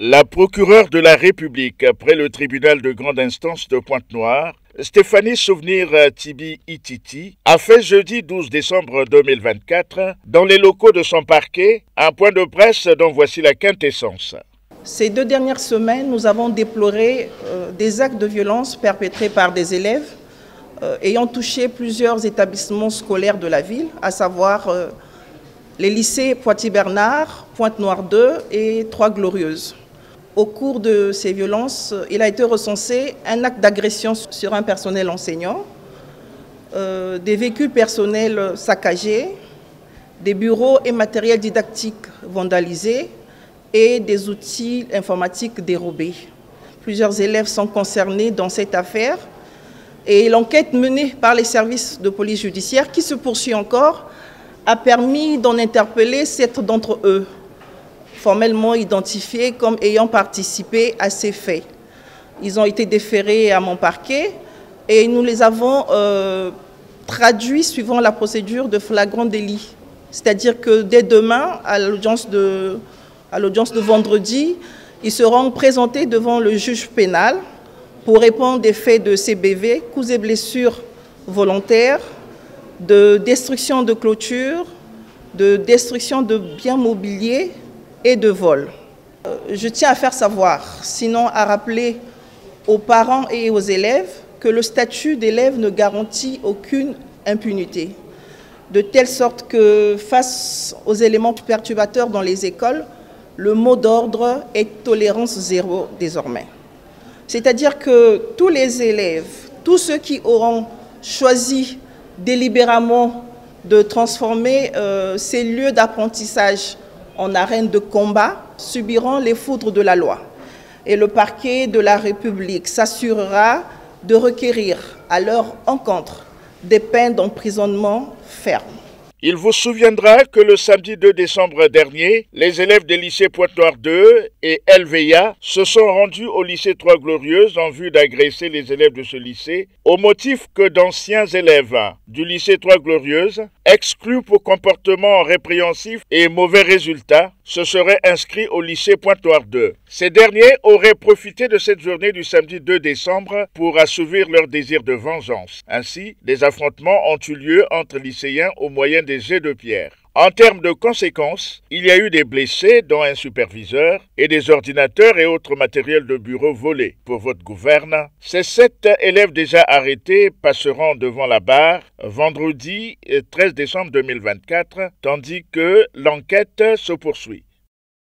La procureure de la République près le tribunal de grande instance de Pointe-Noire, Stéphanie Souvenir Tibi Ititi, a fait jeudi 12 décembre 2024, dans les locaux de son parquet, un point de presse dont voici la quintessence. Ces 2 dernières semaines, nous avons déploré des actes de violence perpétrés par des élèves ayant touché plusieurs établissements scolaires de la ville, à savoir les lycées Poitiers-Bernard, Pointe-Noire 2 et Trois-Glorieuses. Au cours de ces violences, il a été recensé un acte d'agression sur un personnel enseignant, des véhicules personnels saccagés, des bureaux et matériels didactiques vandalisés et des outils informatiques dérobés. Plusieurs élèves sont concernés dans cette affaire et l'enquête menée par les services de police judiciaire, qui se poursuit encore, a permis d'en interpeller 7 d'entre eux, formellement identifiés comme ayant participé à ces faits. Ils ont été déférés à mon parquet et nous les avons traduits suivant la procédure de flagrant délit. C'est-à-dire que dès demain, à l'audience de vendredi, ils seront présentés devant le juge pénal pour répondre des faits de CBV, coups et blessures volontaires, de destruction de clôture, de destruction de biens mobiliers et de vol. Je tiens à faire savoir, sinon à rappeler aux parents et aux élèves que le statut d'élève ne garantit aucune impunité, de telle sorte que face aux éléments perturbateurs dans les écoles, le mot d'ordre est tolérance zéro désormais. C'est-à-dire que tous les élèves, tous ceux qui auront choisi délibérément de transformer ces lieux d'apprentissage en arène de combat subiront les foudres de la loi. Et le parquet de la République s'assurera de requérir à leur encontre des peines d'emprisonnement fermes. Il vous souviendra que le samedi 2 décembre dernier, les élèves des lycées Pointe-Noire 2 et LVA se sont rendus au lycée Trois-Glorieuses en vue d'agresser les élèves de ce lycée, au motif que d'anciens élèves du lycée Trois-Glorieuses, exclus pour comportement répréhensif et mauvais résultats, se seraient inscrits au lycée Pointe-Noire 2. Ces derniers auraient profité de cette journée du samedi 2 décembre pour assouvir leur désir de vengeance. Ainsi, des affrontements ont eu lieu entre lycéens au moyen des jets de pierre. En termes de conséquences, il y a eu des blessés, dont un superviseur, et des ordinateurs et autres matériels de bureau volés. Pour votre gouverne, ces 7 élèves déjà arrêtés passeront devant la barre vendredi 13 décembre 2024, tandis que l'enquête se poursuit.